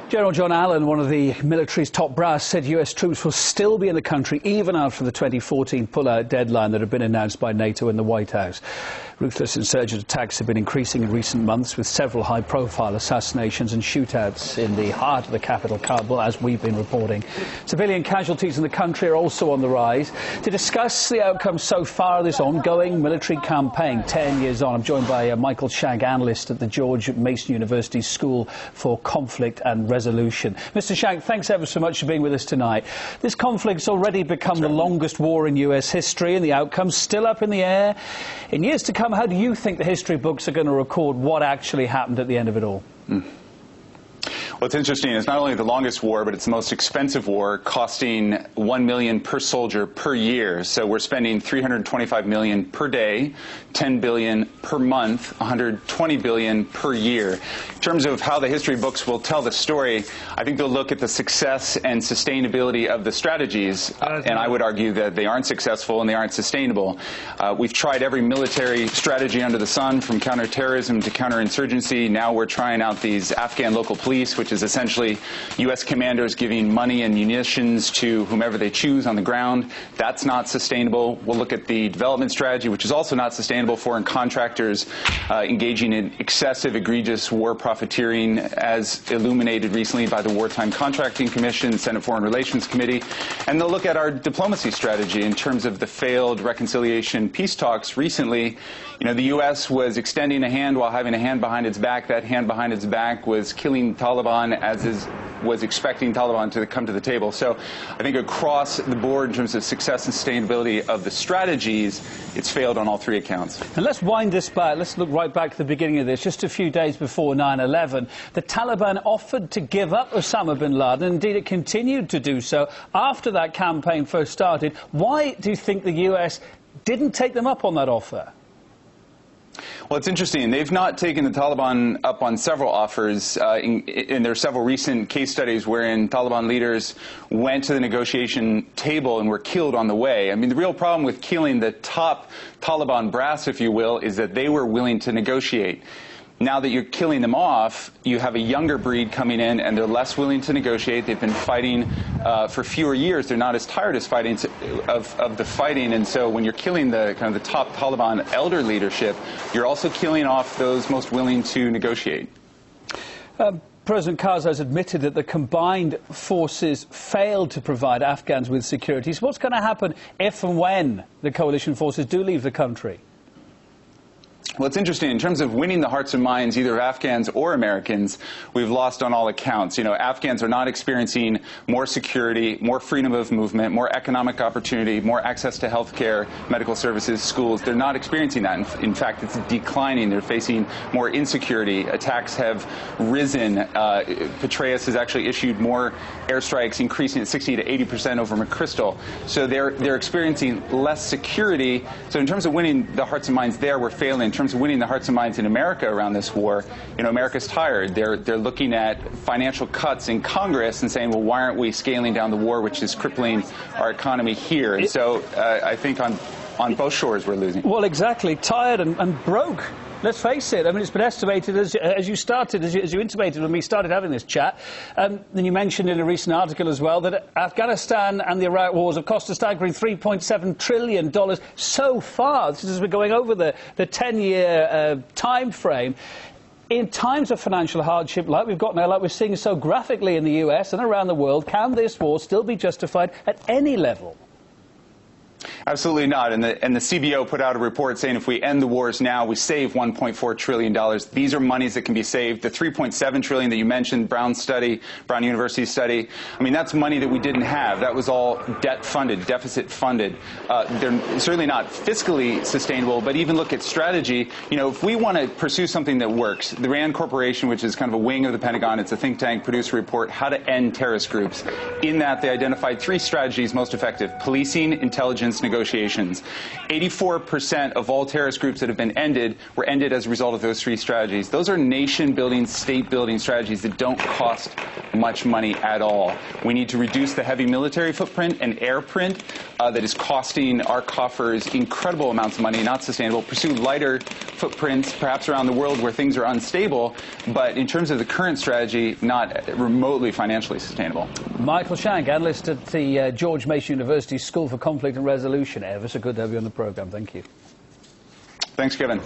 General John Allen, one of the military's top brass, said US troops will still be in the country even after the 2014 pull-out deadline that had been announced by NATO in the White House. Ruthless insurgent attacks have been increasing in recent months, with several high-profile assassinations and shootouts in the heart of the capital, Kabul, as we've been reporting. Civilian casualties in the country are also on the rise. To discuss the outcome so far of this ongoing military campaign 10 years on, I'm joined by Michael Shank, analyst at the George Mason University School for Conflict and Resolution. Mr. Shank, thanks ever so much for being with us tonight. This conflict's already become the longest war in US history, and the outcome's still up in the air. In years to come, how do you think the history books are going to record what actually happened at the end of it all? Well, it's interesting. It's not only the longest war, but it's the most expensive war, costing $1 million per soldier per year. So we're spending $325 million per day, $10 billion per month, $120 billion per year. In terms of how the history books will tell the story, I think they'll look at the success and sustainability of the strategies, and I would argue that they aren't successful and they aren't sustainable. We've tried every military strategy under the sun, from counterterrorism to counterinsurgency. Now we're trying out these Afghan local police, which is essentially U.S. commanders giving money and munitions to whomever they choose on the ground. That's not sustainable. We'll look at the development strategy, which is also not sustainable. Foreign contractors engaging in excessive, egregious war profiteering, as illuminated recently by the Wartime Contracting Commission, Senate Foreign Relations Committee. And they'll look at our diplomacy strategy in terms of the failed reconciliation peace talks recently. You know, the U.S. was extending a hand while having a hand behind its back. That hand behind its back was killing Taliban, was expecting Taliban to come to the table. So I think across the board, in terms of success and sustainability of the strategies, it's failed on all three accounts. And let's wind this back. Let's look right back to the beginning of this. Just a few days before 9/11, the Taliban offered to give up Osama bin Laden. Indeed, it continued to do so after that campaign first started. Why do you think the U.S. didn't take them up on that offer? Well, it's interesting. They've not taken the Taliban up on several offers, and there are several recent case studies wherein Taliban leaders went to the negotiation table and were killed on the way. I mean, the real problem with killing the top Taliban brass, if you will, is that they were willing to negotiate. Now that you're killing them off, you have a younger breed coming in, and they're less willing to negotiate. They've been fighting for fewer years. They're not as tired as fighting of the fighting, and so when you're killing the kind of the top Taliban elder leadership, you're also killing off those most willing to negotiate. President Karzai has admitted that the combined forces failed to provide Afghans with security. So what's going to happen if and when the coalition forces do leave the country? Well, it's interesting. In terms of winning the hearts and minds, either of Afghans or Americans, we've lost on all accounts. You know, Afghans are not experiencing more security, more freedom of movement, more economic opportunity, more access to health care, medical services, schools. They're not experiencing that. In fact, it's declining. They're facing more insecurity. Attacks have risen. Petraeus has actually issued more airstrikes, increasing at 60 to 80% over McChrystal. So they're experiencing less security. So in terms of winning the hearts and minds there, we're failing. In terms of winning the hearts and minds in America around this war, you know, America's tired. They're looking at financial cuts in Congress and saying, well, why aren't we scaling down the war, which is crippling our economy here? And so I think on both shores we're losing. Well, exactly. Tired and broke. Let's face it. I mean, it's been estimated, as you intimated when we started having this chat, and you mentioned in a recent article as well, that Afghanistan and the Iraq wars have cost a staggering $3.7 trillion so far. This is as we're going over the 10-year time frame. In times of financial hardship like we've got now, like we're seeing so graphically in the US and around the world, can this war still be justified at any level? Absolutely not. And the CBO put out a report saying if we end the wars now, we save $1.4 trillion. These are monies that can be saved. The $3.7 trillion that you mentioned, Brown University study, I mean, that's money that we didn't have. That was all debt funded, deficit funded. They're certainly not fiscally sustainable, but even look at strategy. You know, if we want to pursue something that works, the RAND Corporation, which is kind of a wing of the Pentagon, it's a think tank, produced a report, How to End Terrorist Groups. In that, they identified three strategies most effective: policing, intelligence, negotiation, negotiations. 84% of all terrorist groups that have been ended were ended as a result of those three strategies. Those are nation-building, state-building strategies that don't cost much money at all. We need to reduce the heavy military footprint and airprint that is costing our coffers incredible amounts of money, not sustainable. Pursue lighter footprints, perhaps around the world where things are unstable, but in terms of the current strategy, not remotely financially sustainable. Michael Shank, analyst at the George Mason University School for Conflict and Resolution. Ever so good to have you on the programme. Thank you. Thanks, Kevin.